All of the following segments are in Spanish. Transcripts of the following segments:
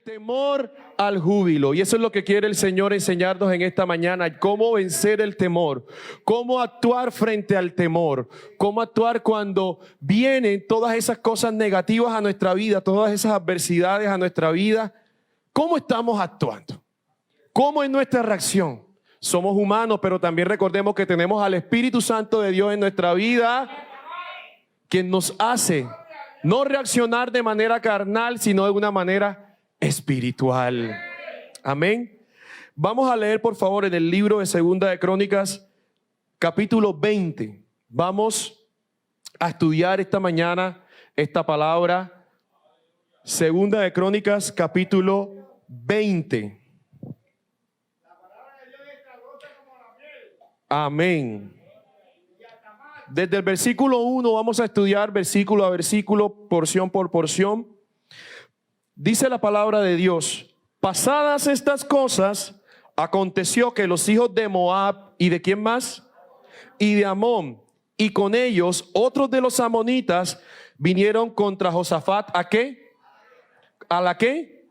Temor al júbilo. Y eso es lo que quiere el Señor enseñarnos en esta mañana. Cómo vencer el temor. Cómo actuar frente al temor. Cómo actuar cuando vienen todas esas cosas negativas a nuestra vida. Todas esas adversidades a nuestra vida. ¿Cómo estamos actuando? ¿Cómo es nuestra reacción? Somos humanos, pero también recordemos que tenemos al Espíritu Santo de Dios en nuestra vida, quien nos hace no reaccionar de manera carnal, sino de una manera espiritual. Amén. Vamos a leer, por favor, en el libro de Segunda de Crónicas, capítulo 20. Vamos a estudiar esta mañana esta palabra. Segunda de Crónicas, capítulo 20. Amén. Desde el versículo 1 vamos a estudiar versículo a versículo, porción por porción. Dice la palabra de Dios: pasadas estas cosas, aconteció que los hijos de Moab, ¿y de quién más? Y de Amón, y con ellos otros de los amonitas, vinieron contra Josafat. ¿A qué? ¿A la qué?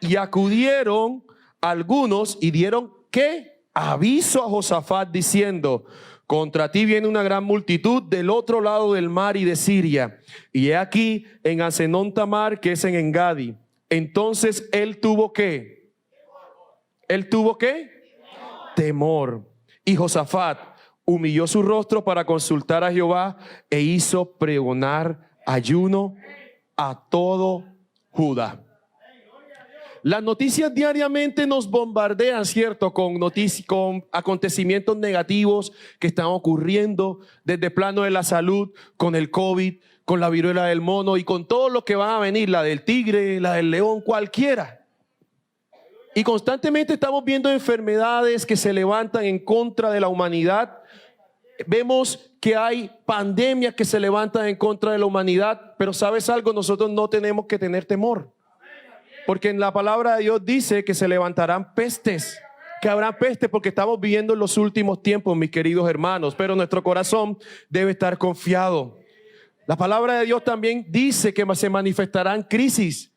Y acudieron algunos y dieron ¿qué? Aviso a Josafat diciendo: contra ti viene una gran multitud del otro lado del mar y de Siria. Y he aquí en Hasenón Tamar, que es en Engadi. Entonces él tuvo ¿qué? ¿Él tuvo qué? Temor. Y Josafat humilló su rostro para consultar a Jehová e hizo pregonar ayuno a todo Judá. Las noticias diariamente nos bombardean, ¿cierto? Con acontecimientos negativos que están ocurriendo desde el plano de la salud, con el COVID, con la viruela del mono y con todo lo que va a venir, la del tigre, la del león, cualquiera. Y constantemente estamos viendo enfermedades que se levantan en contra de la humanidad. Vemos que hay pandemias que se levantan en contra de la humanidad, pero ¿sabes algo? Nosotros no tenemos que tener temor. Porque en la palabra de Dios dice que se levantarán pestes, que habrá pestes, porque estamos viviendo en los últimos tiempos, mis queridos hermanos, pero nuestro corazón debe estar confiado. La palabra de Dios también dice que se manifestarán crisis.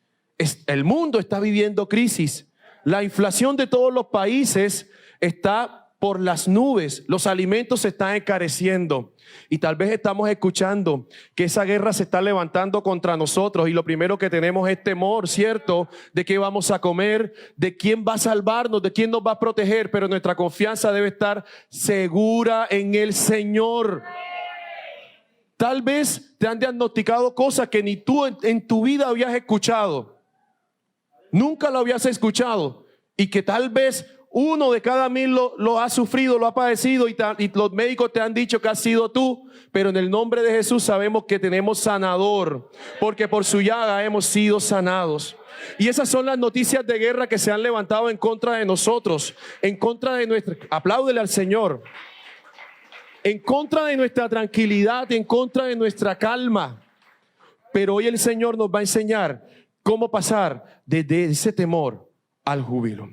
El mundo está viviendo crisis. La inflación de todos los países está por las nubes, los alimentos se están encareciendo y tal vez estamos escuchando que esa guerra se está levantando contra nosotros y lo primero que tenemos es temor, ¿cierto? De qué vamos a comer, de quién va a salvarnos, de quién nos va a proteger, pero nuestra confianza debe estar segura en el Señor. Tal vez te han diagnosticado cosas que ni tú en tu vida habías escuchado, nunca lo habías escuchado y que tal vez uno de cada 1000 lo ha sufrido, lo ha padecido y los médicos te han dicho que has sido tú, pero en el nombre de Jesús sabemos que tenemos sanador, porque por su llaga hemos sido sanados. Y esas son las noticias de guerra que se han levantado en contra de nosotros, en contra de nuestra, apláudele al Señor, en contra de nuestra tranquilidad, en contra de nuestra calma. Pero hoy el Señor nos va a enseñar cómo pasar desde ese temor al júbilo.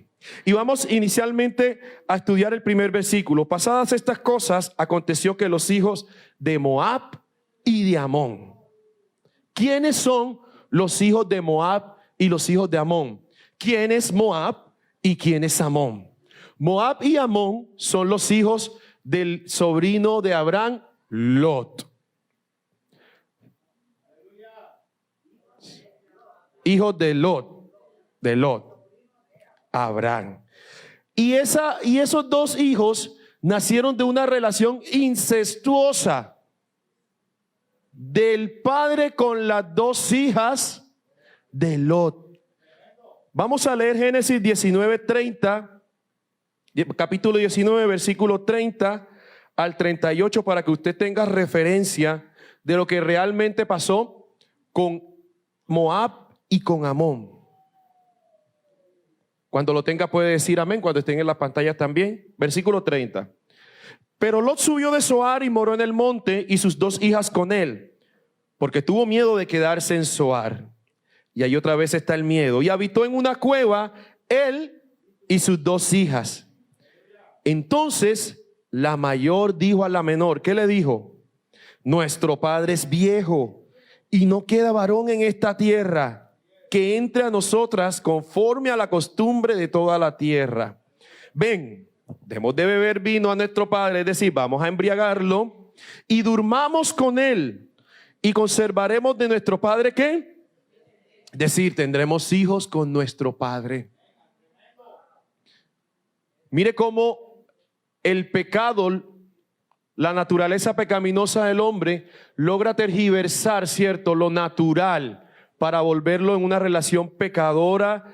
Y vamos inicialmente a estudiar el primer versículo. Pasadas estas cosas, aconteció que los hijos de Moab y de Amón. ¿Quiénes son los hijos de Moab y los hijos de Amón? ¿Quién es Moab y quién es Amón? Moab y Amón son los hijos del sobrino de Abraham, Lot. Hijos de Lot. Abraham. Y esos dos hijos nacieron de una relación incestuosa del padre con las dos hijas de Lot. Vamos a leer Génesis 19:30, capítulo 19, versículo 30 al 38, para que usted tenga referencia de lo que realmente pasó con Moab y con Amón. Cuando lo tenga puede decir amén, cuando estén en las pantallas también. Versículo 30. Pero Lot subió de Zoar y moró en el monte y sus dos hijas con él, porque tuvo miedo de quedarse en Zoar. Y ahí otra vez está el miedo. Y habitó en una cueva él y sus dos hijas. Entonces la mayor dijo a la menor, ¿qué le dijo? Nuestro padre es viejo y no queda varón en esta tierra. que entre a nosotras conforme a la costumbre de toda la tierra. Ven, demos de beber vino a nuestro padre, es decir, vamos a embriagarlo y durmamos con él y conservaremos de nuestro padre ¿qué? Es decir, tendremos hijos con nuestro padre. Mire cómo el pecado, la naturaleza pecaminosa del hombre logra tergiversar, ¿cierto?, lo natural para volverlo en una relación pecadora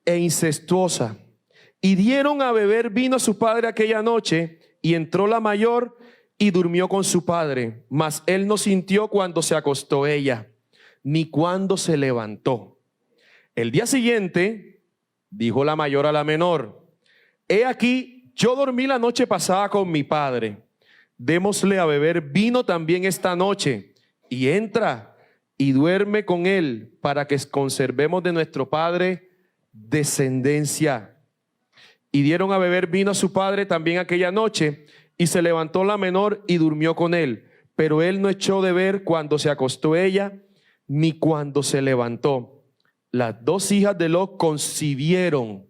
e incestuosa. Y dieron a beber vino a su padre aquella noche, y entró la mayor y durmió con su padre. Mas él no sintió cuando se acostó ella, ni cuando se levantó. El día siguiente dijo la mayor a la menor: he aquí, yo dormí la noche pasada con mi padre. Démosle a beber vino también esta noche, y entra y duerme con él, para que conservemos de nuestro padre descendencia. Y dieron a beber vino a su padre también aquella noche, y se levantó la menor y durmió con él. Pero él no echó de ver cuando se acostó ella, ni cuando se levantó. Las dos hijas de Lot concibieron,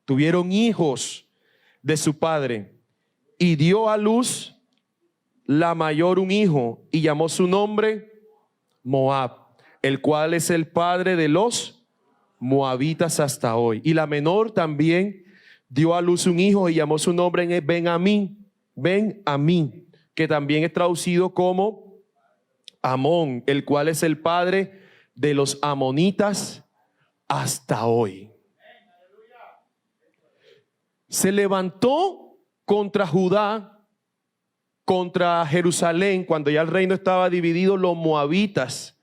tuvieron hijos de su padre, y dio a luz la mayor un hijo, y llamó su nombre Moab, el cual es el padre de los moabitas hasta hoy. Y la menor también dio a luz un hijo y llamó su nombre Benjamín, que también es traducido como Amón, el cual es el padre de los amonitas hasta hoy. Se levantó contra Judá, contra Jerusalén, cuando ya el reino estaba dividido, los moabitas,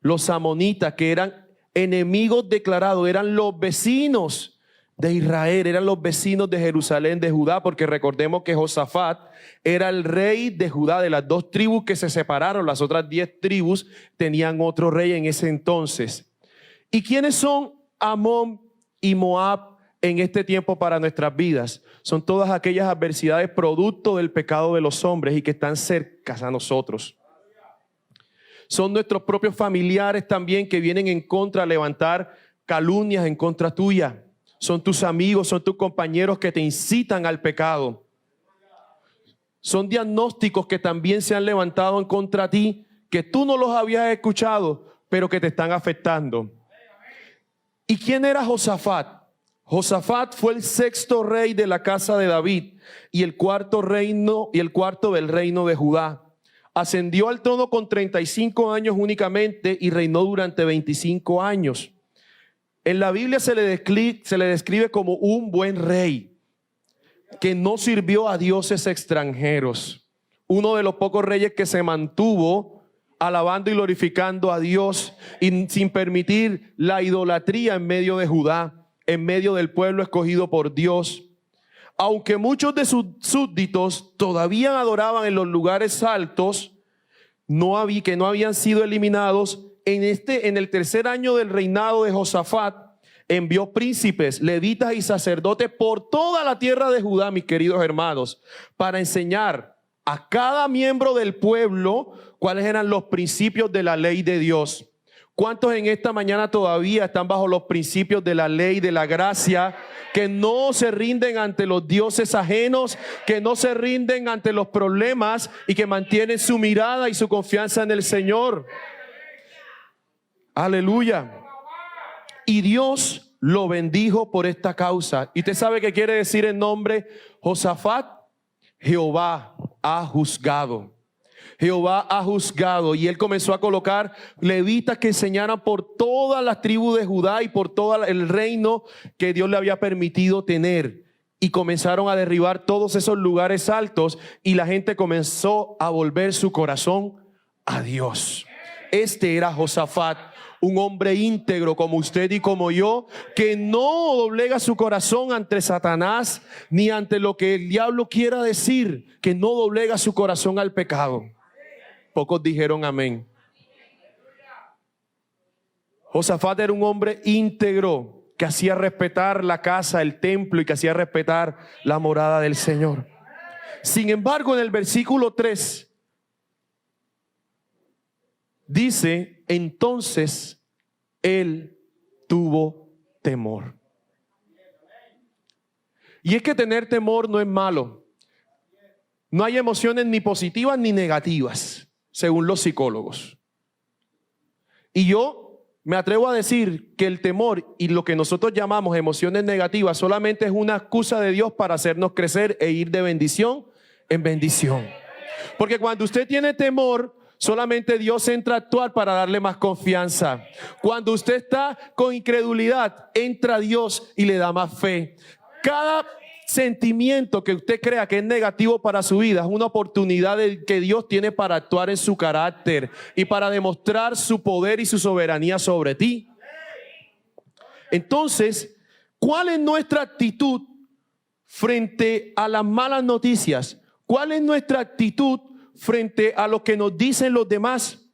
los amonitas, que eran enemigos declarados, eran los vecinos de Israel, eran los vecinos de Jerusalén, de Judá, porque recordemos que Josafat era el rey de Judá, de las dos tribus que se separaron. Las otras 10 tribus tenían otro rey en ese entonces. ¿Y quiénes son Amón y Moab en este tiempo para nuestras vidas? Son todas aquellas adversidades producto del pecado de los hombres y que están cerca a nosotros. Son nuestros propios familiares también que vienen en contra a levantar calumnias en contra tuya. Son tus amigos, son tus compañeros que te incitan al pecado. Son diagnósticos que también se han levantado en contra ti, que tú no los habías escuchado, pero que te están afectando. ¿Y quién era Josafat? Josafat fue el 6º rey de la casa de David y el cuarto del reino de Judá. Ascendió al trono con 35 años únicamente y reinó durante 25 años. En la Biblia se le describe como un buen rey que no sirvió a dioses extranjeros. Uno de los pocos reyes que se mantuvo alabando y glorificando a Dios y sin permitir la idolatría en medio de Judá, en medio del pueblo escogido por Dios. Aunque muchos de sus súbditos todavía adoraban en los lugares altos, que no habían sido eliminados, en el 3er año del reinado de Josafat, envió príncipes, levitas y sacerdotes por toda la tierra de Judá, mis queridos hermanos, para enseñar a cada miembro del pueblo cuáles eran los principios de la ley de Dios. ¿Cuántos en esta mañana todavía están bajo los principios de la ley, de la gracia, que no se rinden ante los dioses ajenos, que no se rinden ante los problemas y que mantienen su mirada y su confianza en el Señor? Aleluya. Y Dios lo bendijo por esta causa. ¿Y usted sabe qué quiere decir el nombre Josafat? Jehová ha juzgado. Jehová ha juzgado, y él comenzó a colocar levitas que enseñaran por todas las tribus de Judá y por todo el reino que Dios le había permitido tener. Y comenzaron a derribar todos esos lugares altos y la gente comenzó a volver su corazón a Dios. Este era Josafat, un hombre íntegro como usted y como yo, que no doblega su corazón ante Satanás ni ante lo que el diablo quiera decir, que no doblega su corazón al pecado. Pocos dijeron amén. Josafat era un hombre íntegro que hacía respetar la casa, el templo, y que hacía respetar la morada del Señor. Sin embargo, en el versículo 3 dice: entonces Él tuvo temor. Y es que tener temor no es malo. No hay emociones ni positivas ni negativas, según los psicólogos. Y yo me atrevo a decir que el temor y lo que nosotros llamamos emociones negativas solamente es una excusa de Dios para hacernos crecer e ir de bendición en bendición. Porque cuando usted tiene temor, solamente Dios entra a actuar para darle más confianza. Cuando usted está con incredulidad, entra Dios y le da más fe. Cada sentimiento que usted crea que es negativo para su vida es una oportunidad que Dios tiene para actuar en su carácter y para demostrar su poder y su soberanía sobre ti. Entonces, ¿cuál es nuestra actitud frente a las malas noticias? ¿Cuál es nuestra actitud frente a lo que nos dicen los demás?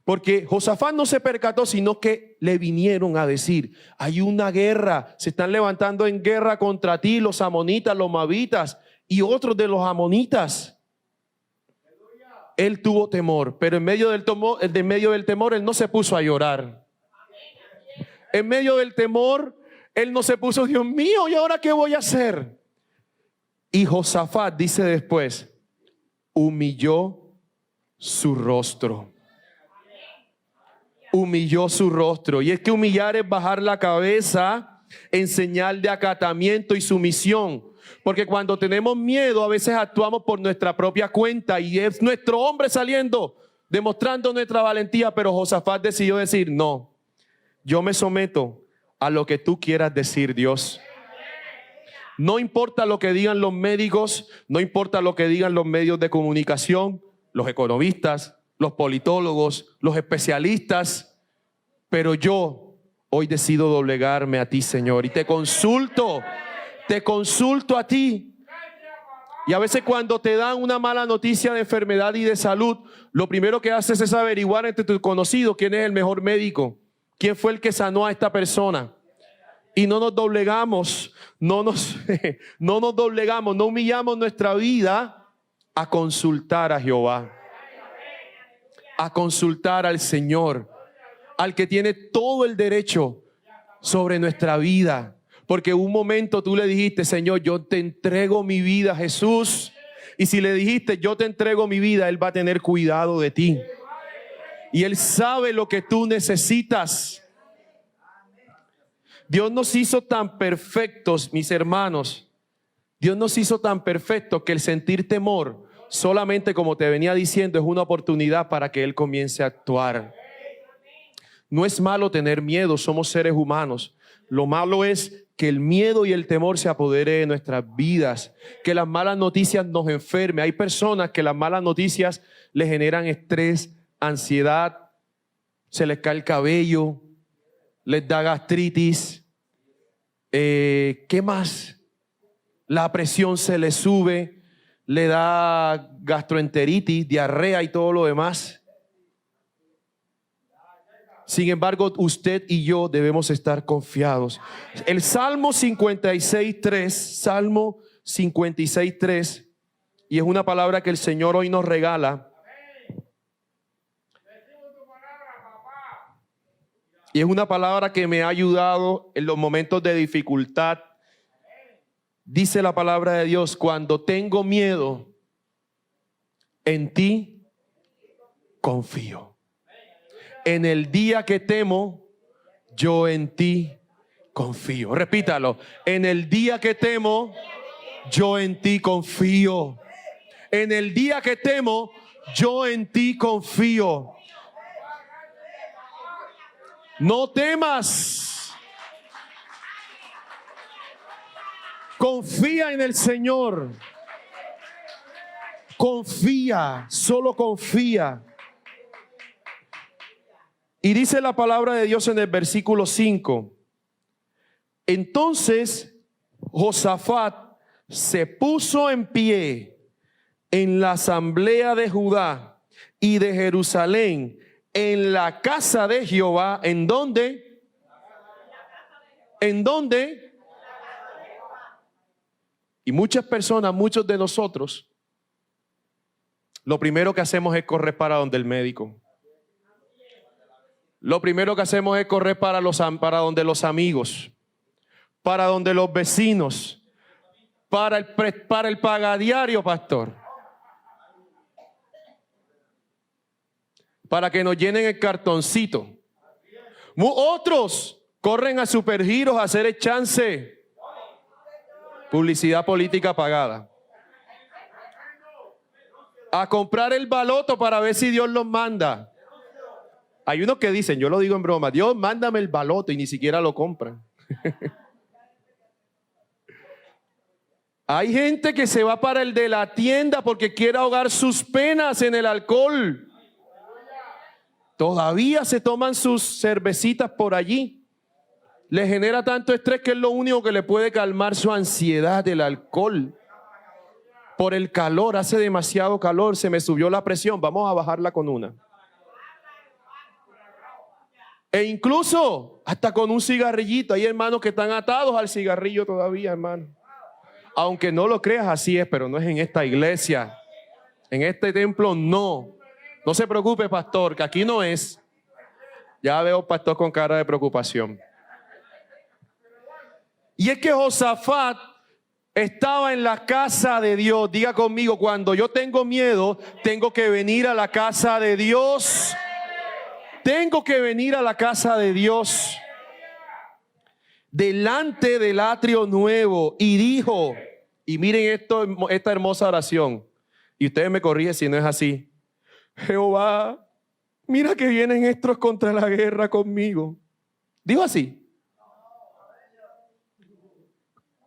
Porque Josafat no se percató, sino que le vinieron a decir: hay una guerra, se están levantando en guerra contra ti los amonitas, los moabitas y otros de los amonitas. Él tuvo temor, pero en medio del temor él no se puso a llorar. En medio del temor él no se puso: Dios mío, ¿y ahora qué voy a hacer? Y Josafat dice después: humilló su rostro. Humilló su rostro. Y es que humillar es bajar la cabeza en señal de acatamiento y sumisión. Porque cuando tenemos miedo, a veces actuamos por nuestra propia cuenta y es nuestro hombre saliendo, demostrando nuestra valentía. Pero Josafat decidió decir: no, yo me someto a lo que tú quieras decir, Dios. No importa lo que digan los médicos, no importa lo que digan los medios de comunicación, los economistas, los politólogos, los especialistas, pero yo hoy decido doblegarme a ti, Señor, y te consulto a ti. Y a veces cuando te dan una mala noticia de enfermedad y de salud, lo primero que haces es averiguar entre tus conocidos quién es el mejor médico, quién fue el que sanó a esta persona. Y no nos doblegamos, no nos doblegamos, no humillamos nuestra vida a consultar a Jehová, a consultar al Señor, al que tiene todo el derecho sobre nuestra vida. Porque un momento tú le dijiste: Señor, yo te entrego mi vida, Jesús. Y si le dijiste: yo te entrego mi vida, Él va a tener cuidado de ti. Y Él sabe lo que tú necesitas. Dios nos hizo tan perfectos, mis hermanos. Dios nos hizo tan perfectos que el sentir temor, solamente, como te venía diciendo, es una oportunidad para que Él comience a actuar. No es malo tener miedo, somos seres humanos. Lo malo es que el miedo y el temor se apodere de nuestras vidas, que las malas noticias nos enfermen. Hay personas que las malas noticias les generan estrés, ansiedad, se les cae el cabello, les da gastritis, ¿qué más? La presión se les sube, le da gastroenteritis, diarrea y todo lo demás. Sin embargo, usted y yo debemos estar confiados. El Salmo 56:3, Salmo 56:3, y es una palabra que el Señor hoy nos regala. Y es una palabra que me ha ayudado en los momentos de dificultad. Dice la palabra de Dios: cuando tengo miedo, en ti confío. En el día que temo, yo en ti confío. Repítalo: en el día que temo, yo en ti confío. En el día que temo, yo en ti confío. No temas. Confía en el Señor. Confía, solo confía. Y dice la palabra de Dios en el versículo 5. Entonces Josafat se puso en pie en la asamblea de Judá y de Jerusalén, en la casa de Jehová. ¿En dónde? ¿En dónde? Y muchas personas, muchos de nosotros, lo primero que hacemos es correr para donde el médico. lo primero que hacemos es correr para donde los amigos, para donde los vecinos, para el pagadiario, pastor, para que nos llenen el cartoncito. Otros corren a Supergiros a hacer el chance, publicidad política pagada, a comprar el baloto para ver si Dios los manda. Hay unos que dicen, yo lo digo en broma, Dios, mándame el baloto, y ni siquiera lo compran. Hay gente que se va para el de la tienda porque quiere ahogar sus penas en el alcohol. Todavía se toman sus cervecitas por allí. Le genera tanto estrés que es lo único que le puede calmar su ansiedad, el alcohol. Por el calor, hace demasiado calor, se me subió la presión, vamos a bajarla con una. E incluso hasta con un cigarrillito. Hay hermanos que están atados al cigarrillo todavía, hermano. Aunque no lo creas, así es, pero no es en esta iglesia. En este templo no. No se preocupe, pastor, que aquí no es. Ya veo pastor con cara de preocupación. Y es que Josafat estaba en la casa de Dios. Diga conmigo, cuando yo tengo miedo, tengo que venir a la casa de Dios. Tengo que venir a la casa de Dios. Delante del atrio nuevo. Y dijo, y miren esta hermosa oración. Y ustedes me corrigen si no es así. Jehová, mira que vienen estos contra la guerra conmigo. Dijo así.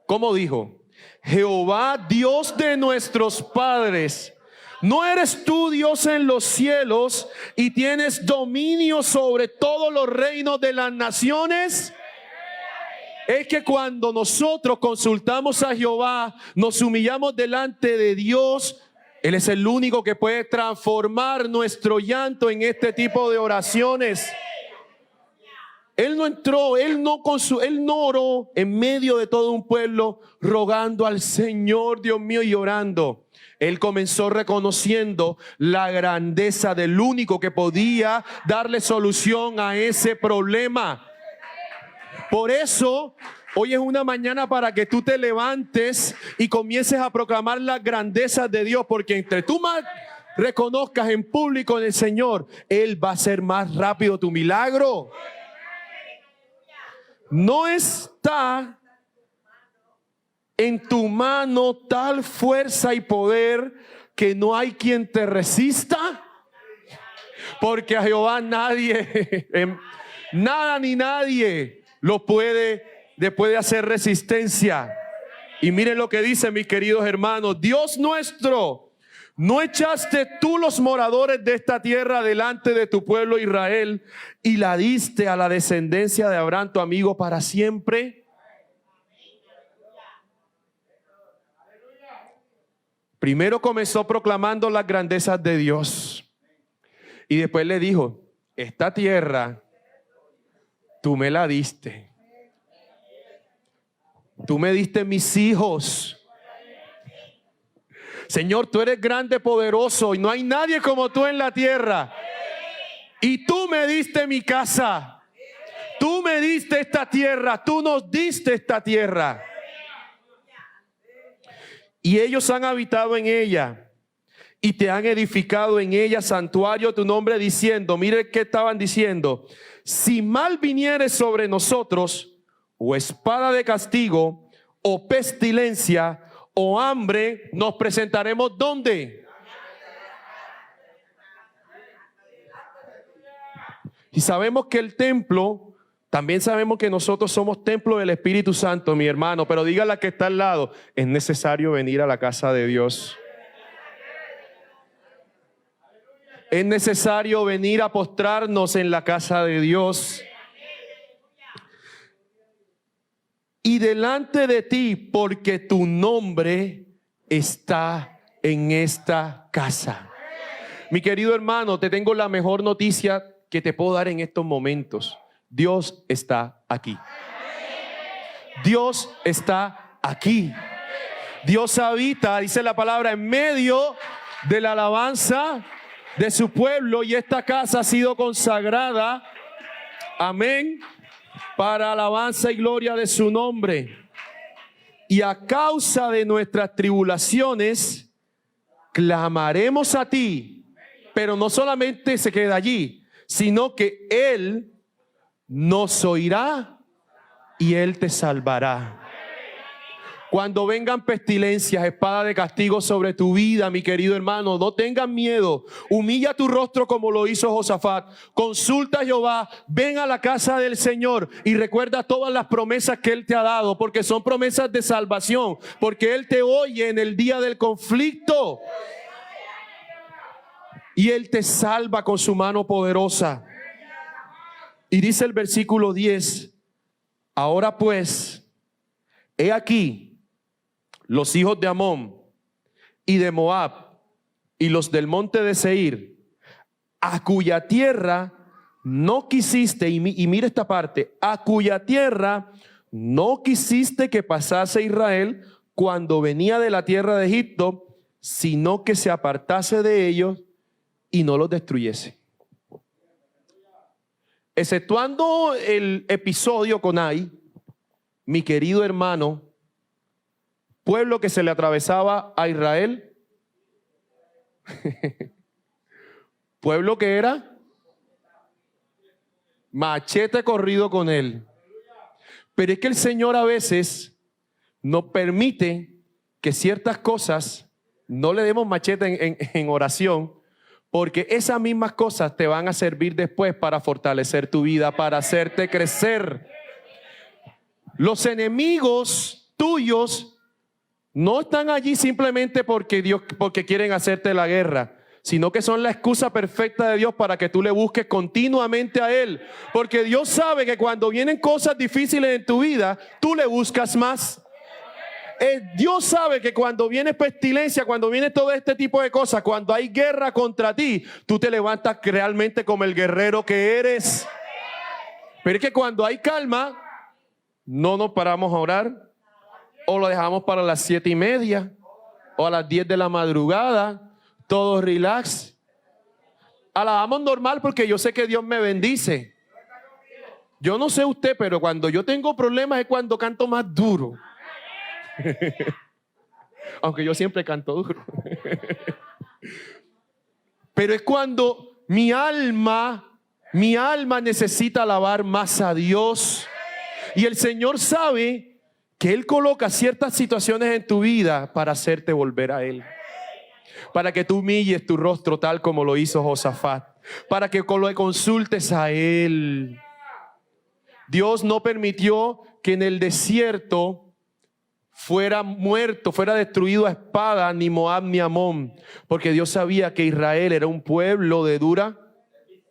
¿Cómo dijo? Jehová, Dios de nuestros padres, ¿no eres tú Dios en los cielos y tienes dominio sobre todos los reinos de las naciones? Es que cuando nosotros consultamos a Jehová, nos humillamos delante de Dios, Él es el único que puede transformar nuestro llanto en este tipo de oraciones. Él no entró, él no oró en medio de todo un pueblo rogando al Señor, Dios mío, y orando. Él comenzó reconociendo la grandeza del único que podía darle solución a ese problema. Por eso, hoy es una mañana para que tú te levantes y comiences a proclamar las grandezas de Dios, porque entre tú más reconozcas en público en el Señor, Él va a hacer más rápido tu milagro. No está en tu mano tal fuerza y poder que no hay quien te resista, porque a Jehová nadie, nada ni nadie lo puede hacer resistencia. Y miren lo que dice, mis queridos hermanos: Dios nuestro, ¿no echaste tú los moradores de esta tierra delante de tu pueblo Israel y la diste a la descendencia de Abraham, tu amigo, para siempre? Primero comenzó proclamando las grandezas de Dios y después le dijo: esta tierra tú me la diste. Tú me diste mis hijos. Señor, tú eres grande, poderoso y no hay nadie como tú en la tierra. Y tú me diste mi casa. Tú me diste esta tierra. Tú nos diste esta tierra. Y ellos han habitado en ella y te han edificado en ella santuario a tu nombre, diciendo, mire qué estaban diciendo: si mal viniere sobre nosotros, o espada de castigo, o pestilencia, o hambre, nos presentaremos ¿dónde? Y sabemos que el templo, también sabemos que nosotros somos templo del Espíritu Santo, mi hermano, pero dígale a la que está al lado: es necesario venir a la casa de Dios. Es necesario venir a postrarnos en la casa de Dios. Y delante de ti, porque tu nombre está en esta casa. Mi querido hermano, te tengo la mejor noticia que te puedo dar en estos momentos. Dios está aquí. Dios está aquí. Dios habita, dice la palabra, en medio de la alabanza de su pueblo, y esta casa ha sido consagrada Amén. Para alabanza y gloria de su nombre. Y a causa de nuestras tribulaciones, clamaremos a ti. Pero no solamente se queda allí, sino que Él nos oirá y Él te salvará. Cuando vengan pestilencias, espada de castigo sobre tu vida, mi querido hermano, no tengas miedo. Humilla tu rostro como lo hizo Josafat. Consulta a Jehová, ven a la casa del Señor y recuerda todas las promesas que Él te ha dado, porque son promesas de salvación, porque Él te oye en el día del conflicto y Él te salva con su mano poderosa. Y dice el versículo 10, ahora pues, he aquí los hijos de Amón y de Moab y los del monte de Seir, a cuya tierra no quisiste, y mira esta parte, a cuya tierra no quisiste que pasase Israel cuando venía de la tierra de Egipto, sino que se apartase de ellos y no los destruyese. Exceptuando el episodio con Ai, mi querido hermano, pueblo que se le atravesaba a Israel, pueblo que era machete corrido con él. Pero es que el Señor a veces nos permite que ciertas cosas no le demos machete en oración, porque esas mismas cosas te van a servir después para fortalecer tu vida, para hacerte crecer. Los enemigos tuyos no están allí simplemente porque quieren hacerte la guerra, sino que son la excusa perfecta de Dios para que tú le busques continuamente a Él. Porque Dios sabe que cuando vienen cosas difíciles en tu vida, tú le buscas más. Dios sabe que cuando viene pestilencia, cuando viene todo este tipo de cosas, cuando hay guerra contra ti, tú te levantas realmente como el guerrero que eres. Pero es que cuando hay calma, no nos paramos a orar, o lo dejamos para las 7:30 o a las 10 de la madrugada, todo relax. Alabamos normal porque yo sé que Dios me bendice. Yo no sé usted, pero cuando yo tengo problemas es cuando canto más duro. Aunque yo siempre canto duro. Pero es cuando mi alma necesita alabar más a Dios. Y el Señor sabe que Él coloca ciertas situaciones en tu vida para hacerte volver a Él. Para que tú humilles tu rostro tal como lo hizo Josafat. Para que lo consultes a Él. Dios no permitió que en el desierto fuera muerto, fuera destruido a espada ni Moab ni Amón, porque Dios sabía que Israel era un pueblo de dura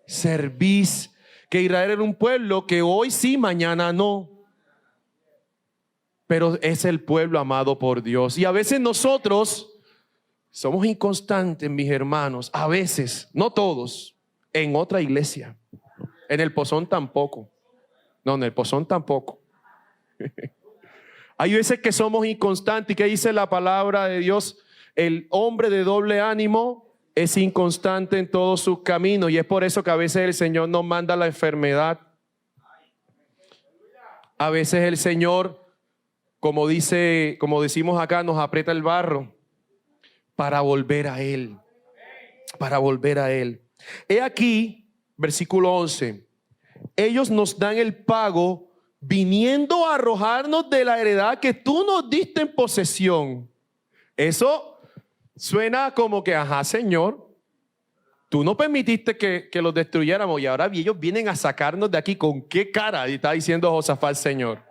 cerviz, que Israel era un pueblo que hoy sí, mañana no, pero es el pueblo amado por Dios. Y a veces nosotros somos inconstantes, mis hermanos, a veces, no todos, en otra iglesia, en el Pozón tampoco, no, en el Pozón tampoco. Hay veces que somos inconstantes. ¿Y qué dice la palabra de Dios? El hombre de doble ánimo es inconstante en todos sus caminos. Y es por eso que a veces el Señor nos manda la enfermedad. A veces el Señor, como decimos acá, nos aprieta el barro para volver a Él. Para volver a Él. He aquí, versículo 11. Ellos nos dan el pago viniendo a arrojarnos de la heredad que tú nos diste en posesión. Eso suena como que, ajá, Señor, tú no permitiste que los destruyéramos y ahora ellos vienen a sacarnos de aquí. ¿Con qué cara? Y está diciendo Josafat, Señor.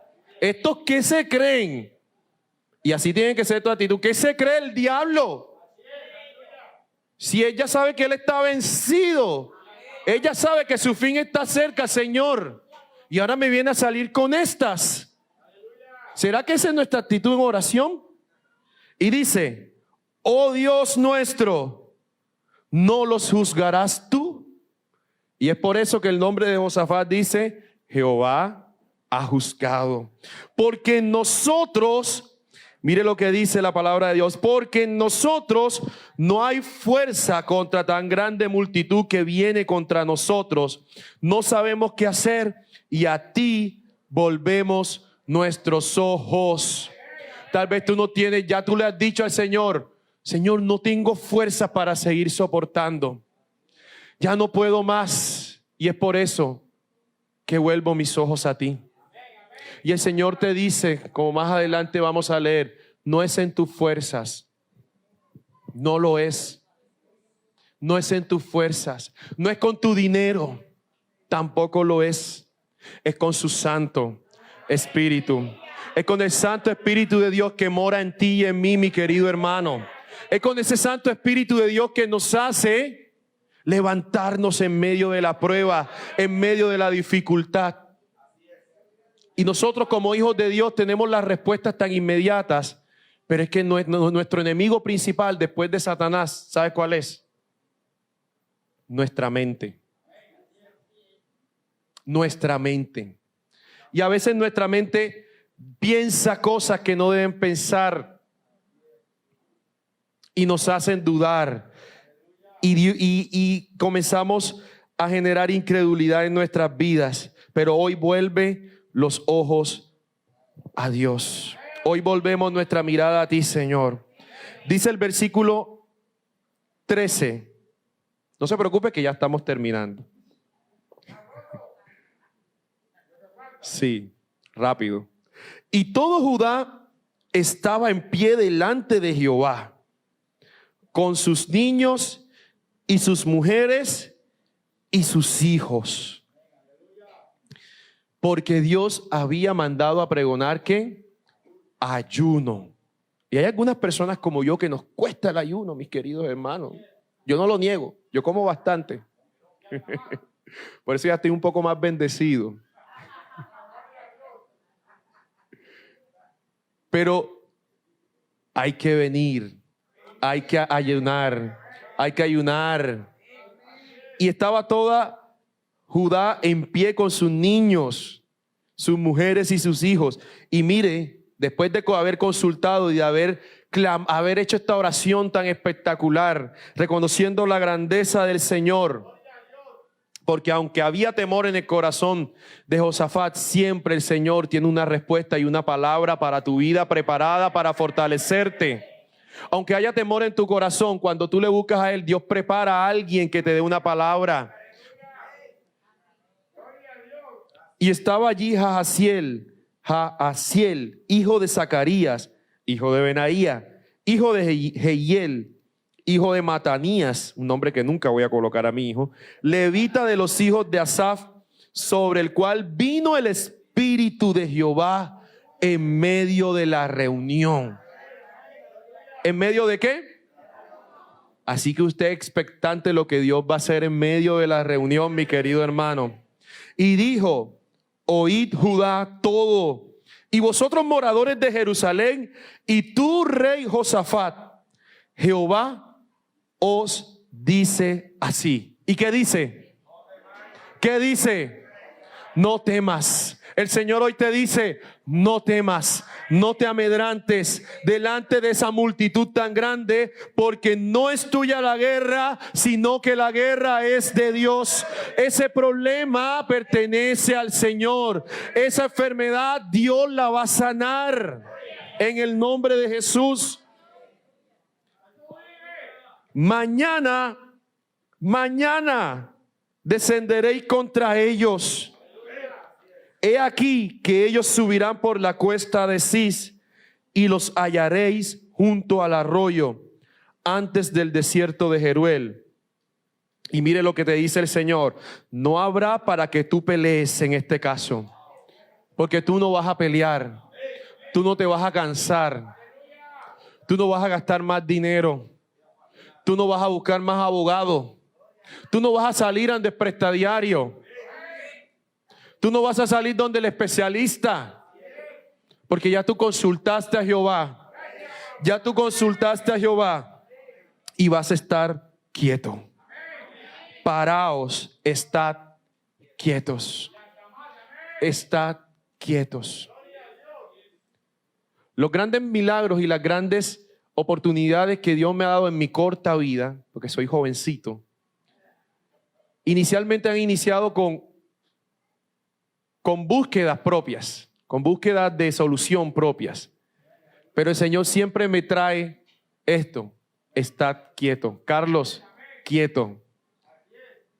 ¿Estos qué se creen? Y así tiene que ser tu actitud. ¿Qué se cree el diablo? Si ella sabe que él está vencido, ella sabe que su fin está cerca, Señor. Y ahora me viene a salir con estas. ¿Será que esa es nuestra actitud en oración? Y dice, oh Dios nuestro, ¿no los juzgarás tú? Y es por eso que el nombre de Josafat dice, Jehová ha juzgado. Porque nosotros Mire lo que dice la palabra de Dios. Porque en nosotros no hay fuerza contra tan grande multitud que viene contra nosotros. No sabemos qué hacer y a ti volvemos nuestros ojos. Tal vez tú no tienes, ya tú le has dicho al Señor, Señor, no tengo fuerza para seguir soportando. Ya no puedo más. Y es por eso que vuelvo mis ojos a ti. Y el Señor te dice, como más adelante vamos a leer, no es en tus fuerzas. No lo es. No es en tus fuerzas. No es con tu dinero. Tampoco lo es. Es con su Santo Espíritu. Es con el Santo Espíritu de Dios que mora en ti y en mí, mi querido hermano. Es con ese Santo Espíritu de Dios que nos hace levantarnos en medio de la prueba, en medio de la dificultad. Y nosotros como hijos de Dios tenemos las respuestas tan inmediatas, pero es que nuestro enemigo principal después de Satanás, ¿sabe cuál es? Nuestra mente. Nuestra mente. Y a veces nuestra mente piensa cosas que no deben pensar y nos hacen dudar. Y comenzamos a generar incredulidad en nuestras vidas. Pero hoy vuelve los ojos a Dios. Hoy volvemos nuestra mirada a ti, Señor. Dice el versículo 13. No se preocupe que ya estamos terminando. Sí, rápido. Y todo Judá estaba en pie delante de Jehová, con sus niños y sus mujeres y sus hijos. Porque Dios había mandado a pregonar ¿qué? Ayuno. Y hay algunas personas como yo que nos cuesta el ayuno, mis queridos hermanos. Yo no lo niego, yo como bastante. Por eso ya estoy un poco más bendecido. Pero hay que venir, hay que ayunar, hay que ayunar. Y estaba toda Judá en pie con sus niños, sus mujeres y sus hijos. Y mire, después de haber consultado y de haber hecho esta oración tan espectacular, reconociendo la grandeza del Señor, porque aunque había temor en el corazón de Josafat, siempre el Señor tiene una respuesta y una palabra para tu vida preparada para fortalecerte. Aunque haya temor en tu corazón, cuando tú le buscas a Él, Dios prepara a alguien que te dé una palabra. Y estaba allí Jahaziel, hijo de Zacarías, hijo de Benaía, hijo de Jehiel, hijo de Matanías, un nombre que nunca voy a colocar a mi hijo, levita de los hijos de Asaf, sobre el cual vino el Espíritu de Jehová en medio de la reunión. ¿En medio de qué? Así que usted expectante lo que Dios va a hacer en medio de la reunión, mi querido hermano. Y dijo, oíd Judá todo, y vosotros moradores de Jerusalén, y tú rey Josafat, Jehová os dice así. ¿Y qué dice? ¿Qué dice? No temas. El Señor hoy te dice, no temas, no te amedrantes delante de esa multitud tan grande, porque no es tuya la guerra, sino que la guerra es de Dios. Ese problema pertenece al Señor. Esa enfermedad Dios la va a sanar en el nombre de Jesús. Mañana descenderéis contra ellos. He aquí que ellos subirán por la cuesta de Cis y los hallaréis junto al arroyo, antes del desierto de Jeruel. Y mire lo que te dice el Señor: no habrá para que tú pelees en este caso, porque tú no vas a pelear, tú no te vas a cansar, tú no vas a gastar más dinero, tú no vas a buscar más abogados, tú no vas a salir ante prestadiario, tú no vas a salir donde el especialista, porque ya tú consultaste a Jehová, ya tú consultaste a Jehová y vas a estar quieto. Paraos, estad quietos, estad quietos. Los grandes milagros y las grandes oportunidades que Dios me ha dado en mi corta vida, porque soy jovencito, inicialmente han iniciado con búsquedas propias, con búsquedas de solución propias. Pero el Señor siempre me trae esto: estad quieto. Carlos, quieto,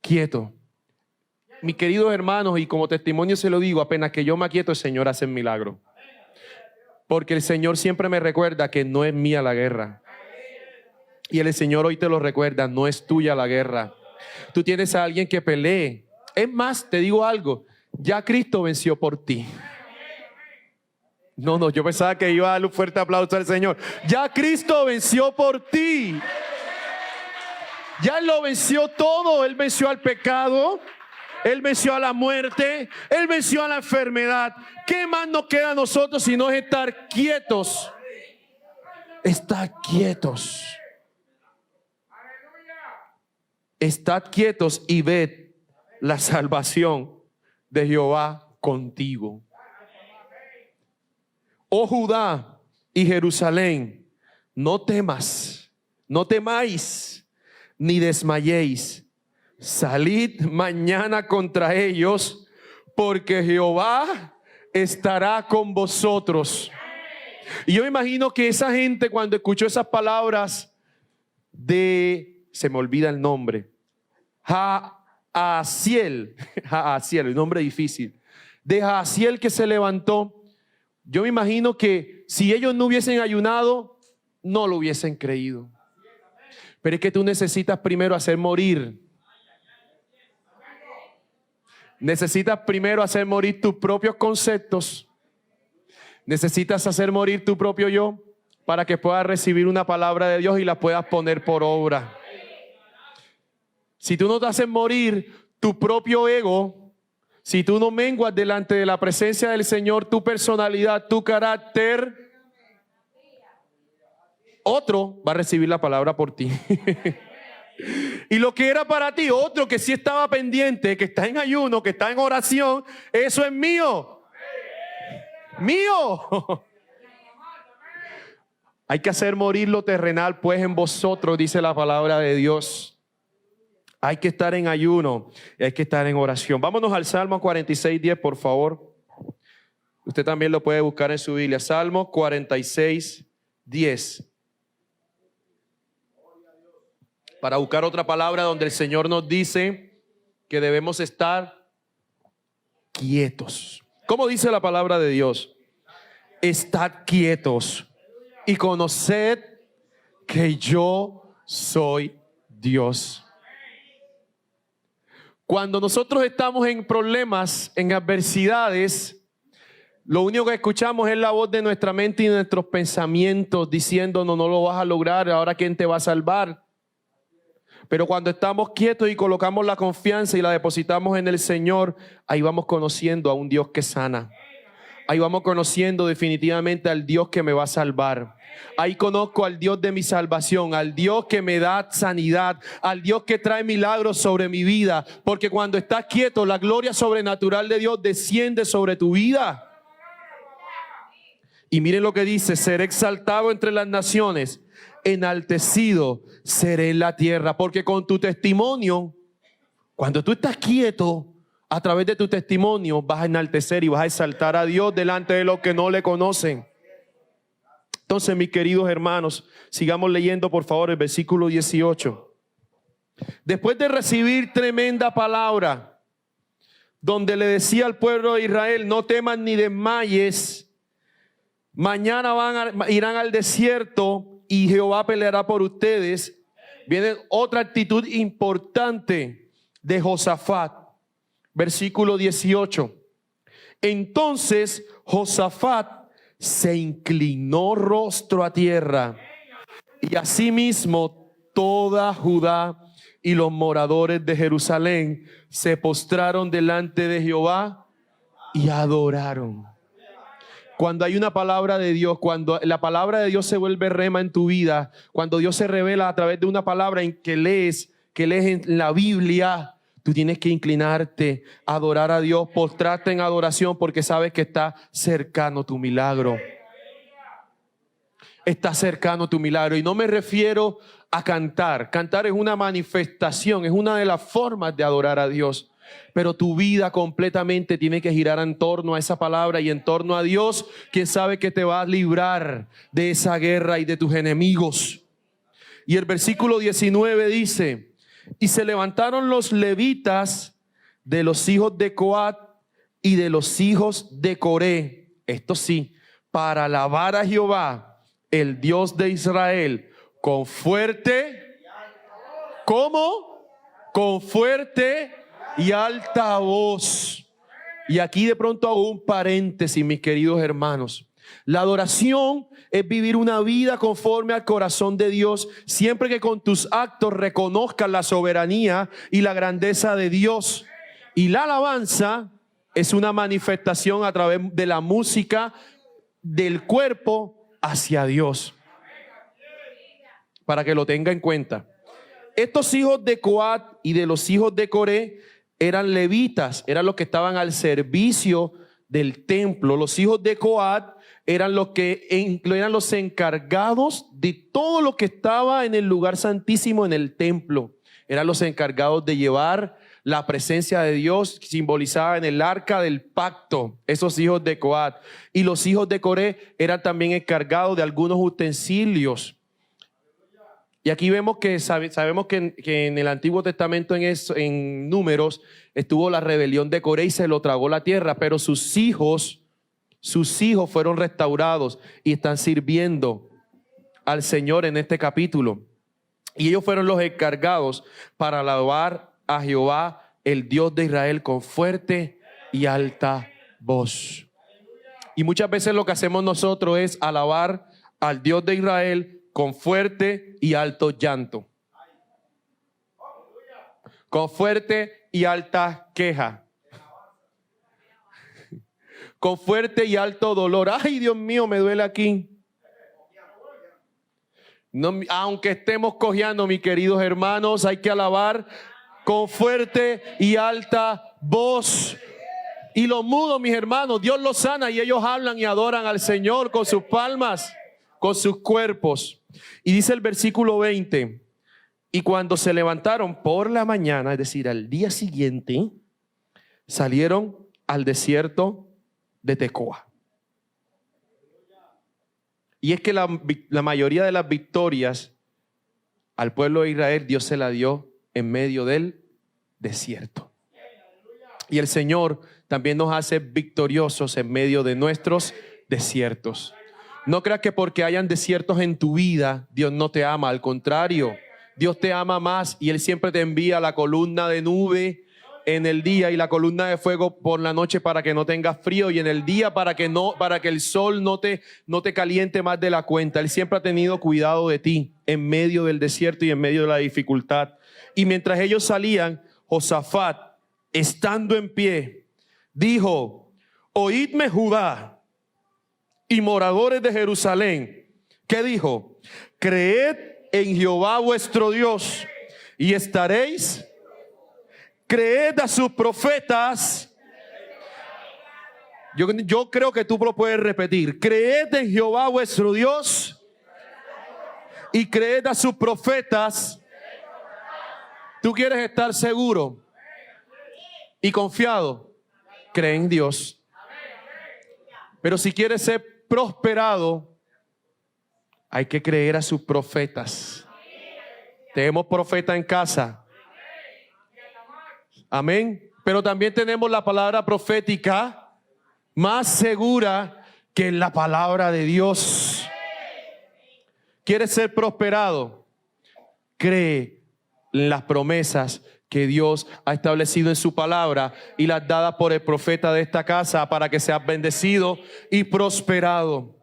quieto. Mis queridos hermanos, y como testimonio se lo digo, apenas que yo me aquieto, el Señor hace un milagro. Porque el Señor siempre me recuerda que no es mía la guerra. Y el Señor hoy te lo recuerda, no es tuya la guerra. Tú tienes a alguien que pelee. Es más, te digo algo, ya Cristo venció por ti. No, yo pensaba que iba a darle un fuerte aplauso al Señor. Ya Cristo venció por ti. Ya Él lo venció todo. Él venció al pecado. Él venció a la muerte. Él venció a la enfermedad. ¿Qué más nos queda a nosotros si no es estar quietos? Estar quietos. Estad quietos y ved la salvación de Jehová contigo. Oh Judá y Jerusalén, no temas, no temáis, ni desmayéis. Salid mañana contra ellos, porque Jehová estará con vosotros. Y yo me imagino que esa gente, cuando escuchó esas palabras se me olvida el nombre, Jaasiel, el nombre difícil, de Jaasiel, que se levantó. Yo me imagino que si ellos no hubiesen ayunado, no lo hubiesen creído. Pero es que tú necesitas primero hacer morir. Necesitas primero hacer morir tus propios conceptos. Necesitas hacer morir tu propio yo para que puedas recibir una palabra de Dios y la puedas poner por obra. Si tú no te haces morir tu propio ego, si tú no menguas delante de la presencia del Señor tu personalidad, tu carácter, otro va a recibir la palabra por ti. Y lo que era para ti, otro que sí estaba pendiente, que está en ayuno, que está en oración, eso es mío. Mío. Hay que hacer morir lo terrenal, pues, en vosotros, dice la palabra de Dios. Hay que estar en ayuno, hay que estar en oración. Vámonos al Salmo 46:10, por favor. Usted también lo puede buscar en su Biblia. Salmo 46:10. Para buscar otra palabra donde el Señor nos dice que debemos estar quietos. ¿Cómo dice la palabra de Dios? Estad quietos y conoced que yo soy Dios. Cuando nosotros estamos en problemas, en adversidades, lo único que escuchamos es la voz de nuestra mente y de nuestros pensamientos diciéndonos: no lo vas a lograr, ahora ¿quién te va a salvar? Pero cuando estamos quietos y colocamos la confianza y la depositamos en el Señor, ahí vamos conociendo a un Dios que sana. Ahí vamos conociendo definitivamente al Dios que me va a salvar. Ahí conozco al Dios de mi salvación, al Dios que me da sanidad, al Dios que trae milagros sobre mi vida. Porque cuando estás quieto, la gloria sobrenatural de Dios desciende sobre tu vida. Y miren lo que dice: seré exaltado entre las naciones, enaltecido seré en la tierra. Porque con tu testimonio, cuando tú estás quieto, a través de tu testimonio vas a enaltecer y vas a exaltar a Dios delante de los que no le conocen. Entonces, mis queridos hermanos, sigamos leyendo por favor el versículo 18. Después de recibir tremenda palabra, donde le decía al pueblo de Israel: no teman ni desmayes, mañana irán al desierto y Jehová peleará por ustedes. Viene otra actitud importante de Josafat. Versículo 18. Entonces Josafat se inclinó rostro a tierra, y asimismo toda Judá y los moradores de Jerusalén se postraron delante de Jehová y adoraron. Cuando hay una palabra de Dios, cuando la palabra de Dios se vuelve rema en tu vida, cuando Dios se revela a través de una palabra en que lees en la Biblia, tú tienes que inclinarte, adorar a Dios, postrarte en adoración, porque sabes que está cercano tu milagro. está cercano tu milagro. Y no me refiero a cantar. Cantar es una manifestación, es una de las formas de adorar a Dios. Pero tu vida completamente tiene que girar en torno a esa palabra y en torno a Dios, quien sabe que te va a librar de esa guerra y de tus enemigos. Y el versículo 19 dice: y se levantaron los levitas de los hijos de Coat y de los hijos de Coré, esto sí, para alabar a Jehová, el Dios de Israel, con fuerte, ¿cómo? Con fuerte y alta voz. Y aquí de pronto hago un paréntesis, mis queridos hermanos. La adoración es vivir una vida conforme al corazón de Dios, siempre que con tus actos reconozcas la soberanía y la grandeza de Dios. Y la alabanza es una manifestación a través de la música del cuerpo hacia Dios. Para que lo tenga en cuenta. Estos hijos de Coat y de los hijos de Coré eran levitas, eran los que estaban al servicio del templo. Los hijos de Coat eran los encargados de todo lo que estaba en el lugar santísimo en el templo. Eran los encargados de llevar la presencia de Dios simbolizada en el arca del pacto, esos hijos de Coat. Y los hijos de Coré eran también encargados de algunos utensilios. Y aquí vemos que sabemos que en el Antiguo Testamento, en Números, estuvo la rebelión de Coré y se lo tragó la tierra, pero sus hijos fueron restaurados y están sirviendo al Señor en este capítulo. Y ellos fueron los encargados para alabar a Jehová, el Dios de Israel, con fuerte y alta voz. Y muchas veces lo que hacemos nosotros es alabar al Dios de Israel con fuerte y alto llanto, con fuerte y alta queja, con fuerte y alto dolor. Ay, Dios mío, me duele aquí. No, aunque estemos cojeando, mis queridos hermanos, hay que alabar con fuerte y alta voz. Y los mudos, mis hermanos, Dios los sana y ellos hablan y adoran al Señor con sus palmas, con sus cuerpos. Y dice el versículo 20: y cuando se levantaron por la mañana, es decir, al día siguiente, salieron al desierto de Tecoa. Y es que la mayoría de las victorias al pueblo de Israel, Dios se la dio en medio del desierto. Y el Señor también nos hace victoriosos en medio de nuestros desiertos. No creas que porque hayan desiertos en tu vida, Dios no te ama. Al contrario, Dios te ama más y Él siempre te envía la columna de nube en el día y la columna de fuego por la noche para que no tengas frío, y en el día para que el sol no te caliente más de la cuenta. Él siempre ha tenido cuidado de ti en medio del desierto y en medio de la dificultad. Y mientras ellos salían, Josafat, estando en pie, dijo: oídme, Judá y moradores de Jerusalén. ¿Qué dijo? Creed en Jehová vuestro Dios y estaréis. Creed a sus profetas. Yo creo que tú lo puedes repetir. Creed en Jehová vuestro Dios y creed a sus profetas. ¿Tú quieres estar seguro y confiado? Cree en Dios. Pero si quieres ser prosperado, hay que creer a sus profetas. Tenemos profeta en casa. Amén. Pero también tenemos la palabra profética más segura que la palabra de Dios. ¿Quieres ser prosperado? Cree en las promesas que Dios ha establecido en su palabra y las dadas por el profeta de esta casa para que seas bendecido y prosperado.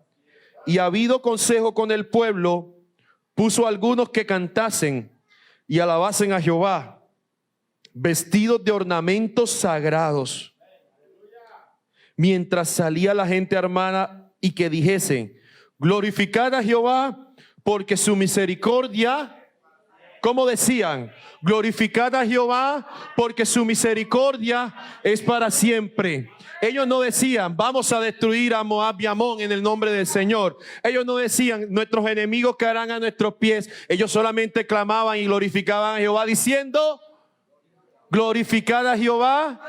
Y habido consejo con el pueblo, puso a algunos que cantasen y alabasen a Jehová, vestidos de ornamentos sagrados, mientras salía la gente armada, y que dijesen: glorificad a Jehová, porque su misericordia, ¿Cómo decían? Glorificad a Jehová porque su misericordia es para siempre. Ellos no decían, vamos a destruir a Moab y Amón en el nombre del Señor. Ellos no decían, nuestros enemigos caerán a nuestros pies. Ellos solamente clamaban y glorificaban a Jehová diciendo, glorificad a Jehová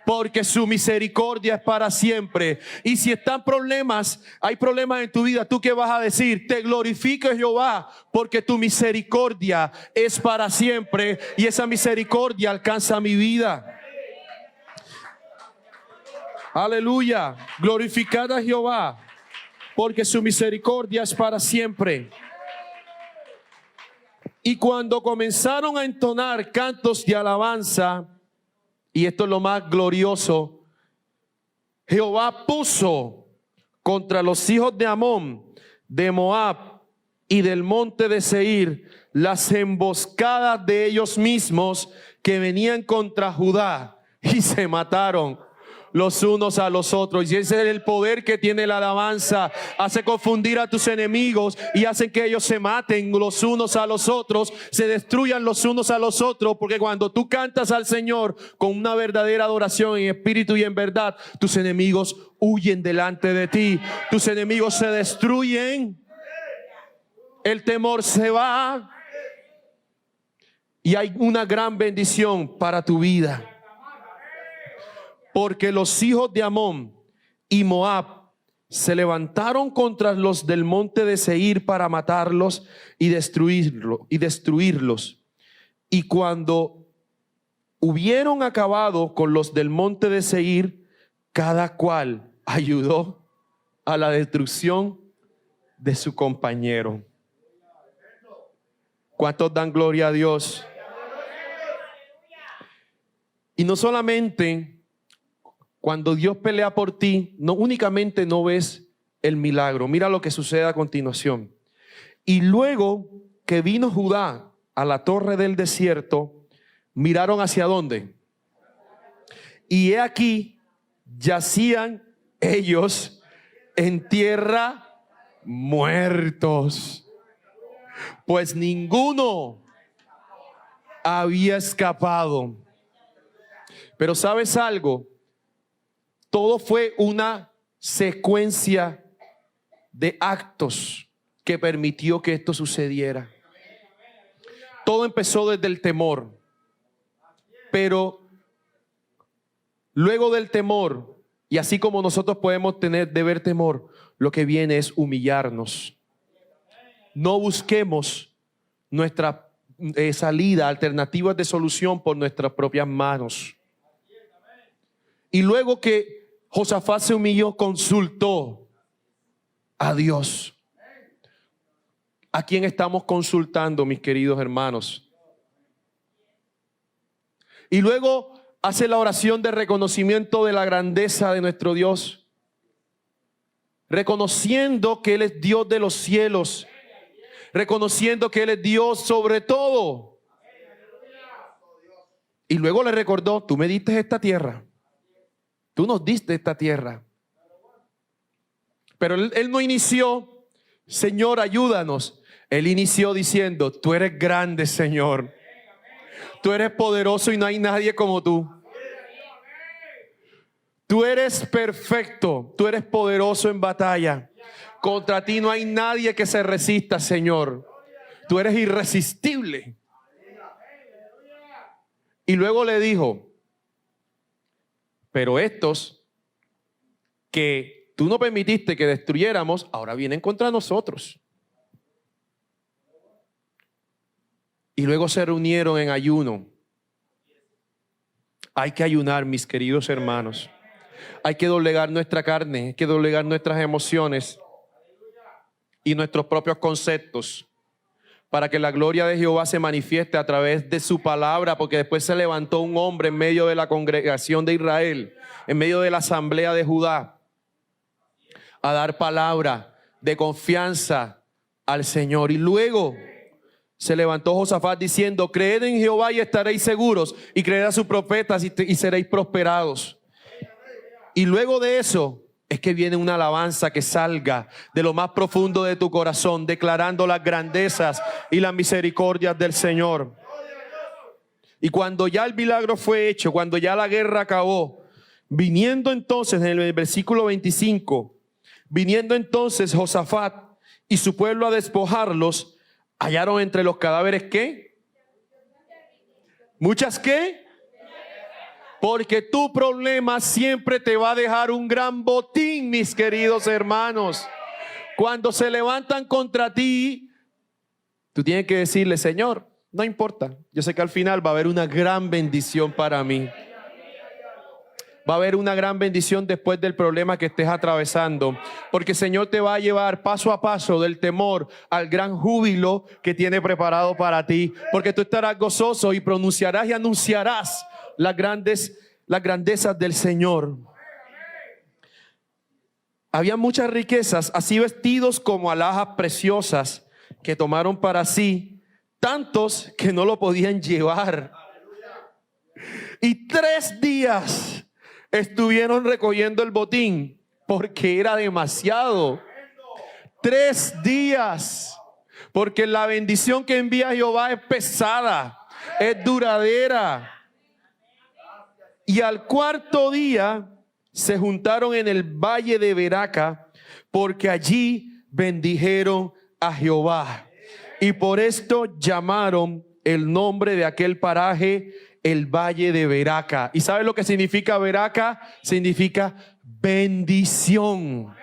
porque su misericordia es para siempre. Y si están problemas, hay problemas en tu vida, ¿tú qué vas a decir? Te glorifico, Jehová, porque tu misericordia es para siempre y esa misericordia alcanza mi vida. Aleluya. Glorificad a Jehová, porque su misericordia es para siempre. Y cuando comenzaron a entonar cantos de alabanza, y esto es lo más glorioso, Jehová puso contra los hijos de Amón, de Moab y del monte de Seir las emboscadas de ellos mismos que venían contra Judá, y se mataron los unos a los otros. Y ese es el poder que tiene la alabanza. Hace confundir a tus enemigos y hacen que ellos se maten los unos a los otros, se destruyan los unos a los otros, porque cuando tú cantas al Señor con una verdadera adoración en espíritu y en verdad, tus enemigos huyen delante de ti, tus enemigos se destruyen, el temor se va y hay una gran bendición para tu vida. Porque los hijos de Amón y Moab se levantaron contra los del monte de Seir para matarlos y destruirlos. Y cuando hubieron acabado con los del monte de Seir, cada cual ayudó a la destrucción de su compañero. ¿Cuántos dan gloria a Dios? Y no solamente cuando Dios pelea por ti, no únicamente no ves el milagro. Mira lo que sucede a continuación. Y luego que vino Judá a la torre del desierto, miraron hacia dónde. Y he aquí, yacían ellos en tierra muertos, pues ninguno había escapado. Pero ¿sabes algo? Todo fue una secuencia de actos que permitió que esto sucediera. Todo empezó desde el temor, pero luego del temor, y así como nosotros podemos deber temor, lo que viene es humillarnos. No busquemos nuestra salida, alternativas de solución por nuestras propias manos. Y luego que Josafat se humilló, consultó a Dios. ¿A quién estamos consultando, mis queridos hermanos? Y luego hace la oración de reconocimiento de la grandeza de nuestro Dios, reconociendo que Él es Dios de los cielos, reconociendo que Él es Dios sobre todo. Y luego le recordó, tú me diste esta tierra. Tú nos diste esta tierra. Pero él no inició, Señor, ayúdanos. Él inició diciendo, tú eres grande, Señor. Tú eres poderoso y no hay nadie como tú. Tú eres perfecto. Tú eres poderoso en batalla. Contra ti no hay nadie que se resista, Señor. Tú eres irresistible. Y luego le dijo, pero estos que tú no permitiste que destruyéramos, ahora vienen contra nosotros. Y luego se reunieron en ayuno. Hay que ayunar, mis queridos hermanos. Hay que doblegar nuestra carne, hay que doblegar nuestras emociones y nuestros propios conceptos para que la gloria de Jehová se manifieste a través de su palabra, porque después se levantó un hombre en medio de la congregación de Israel, en medio de la asamblea de Judá, a dar palabra de confianza al Señor. Y luego se levantó Josafat diciendo, creed en Jehová y estaréis seguros, y creed a sus profetas y seréis prosperados. Y luego de eso es que viene una alabanza que salga de lo más profundo de tu corazón, declarando las grandezas y las misericordias del Señor. Y cuando ya el milagro fue hecho, cuando ya la guerra acabó, viniendo entonces en el versículo 25, viniendo entonces Josafat y su pueblo a despojarlos, hallaron entre los cadáveres ¿qué? ¿Muchas qué? Porque tu problema siempre te va a dejar un gran botín, mis queridos hermanos. Cuando se levantan contra ti, tú tienes que decirle, Señor, no importa. Yo sé que al final va a haber una gran bendición para mí. Va a haber una gran bendición después del problema que estés atravesando. Porque el Señor te va a llevar paso a paso del temor al gran júbilo que tiene preparado para ti. Porque tú estarás gozoso y pronunciarás y anunciarás las grandezas del Señor. Había muchas riquezas, así vestidos como alhajas preciosas que tomaron para sí, tantos que no lo podían llevar. Y 3 días estuvieron recogiendo el botín porque era demasiado. 3 días, porque la bendición que envía Jehová es pesada, es duradera. Y al 4.º día se juntaron en el valle de Beraca, porque allí bendijeron a Jehová. Y por esto llamaron el nombre de aquel paraje el valle de Beraca. ¿Y sabes lo que significa Beraca? Significa bendición.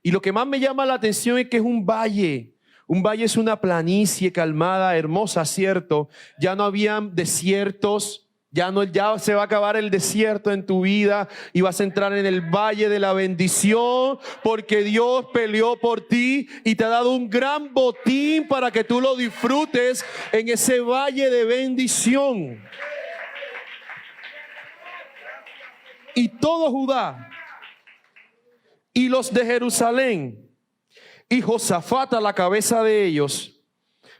Y lo que más me llama la atención es que es un valle. Un valle es una planicie calmada, hermosa, ¿cierto? Ya no habían desiertos. Ya se va a acabar el desierto en tu vida y vas a entrar en el valle de la bendición, porque Dios peleó por ti y te ha dado un gran botín para que tú lo disfrutes en ese valle de bendición. Y todo Judá y los de Jerusalén y Josafat a la cabeza de ellos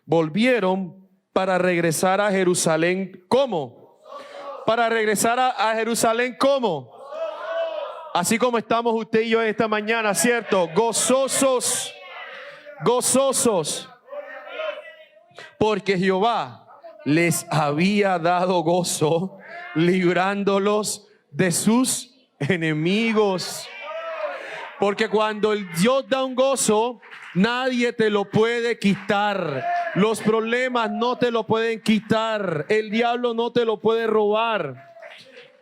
volvieron para regresar a Jerusalén. ¿Cómo? Para regresar a Jerusalén, ¿cómo? Así como estamos usted y yo esta mañana, ¿cierto? Gozosos, gozosos. Porque Jehová les había dado gozo, librándolos de sus enemigos. Porque cuando el Dios da un gozo, nadie te lo puede quitar. Los problemas no te lo pueden quitar. El diablo no te lo puede robar.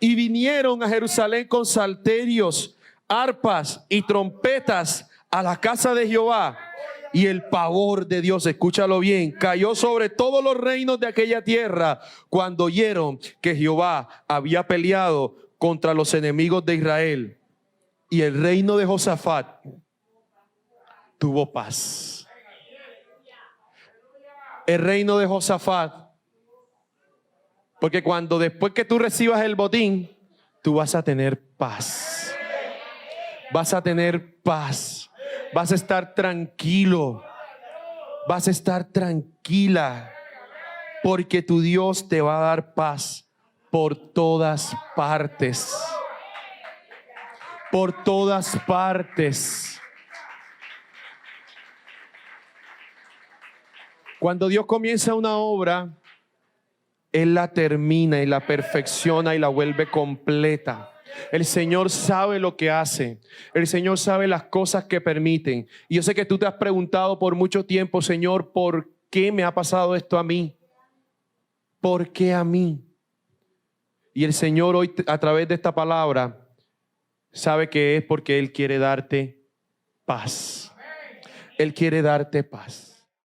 Y vinieron a Jerusalén con salterios, arpas y trompetas a la casa de Jehová. Y el pavor de Dios, escúchalo bien, cayó sobre todos los reinos de aquella tierra cuando oyeron que Jehová había peleado contra los enemigos de Israel. Y el reino de Josafat tuvo paz. El reino de Josafat. Porque después que tú recibas el botín, tú vas a tener paz. Vas a tener paz. Vas a estar tranquilo. Vas a estar tranquila. Porque tu Dios te va a dar paz por todas partes. Por todas partes. Cuando Dios comienza una obra, Él la termina y la perfecciona y la vuelve completa. El Señor sabe lo que hace. El Señor sabe las cosas que permiten. Y yo sé que tú te has preguntado por mucho tiempo, Señor, ¿por qué me ha pasado esto a mí? ¿Por qué a mí? Y el Señor hoy, a través de esta palabra, sabe que es porque Él quiere darte paz. Él quiere darte paz.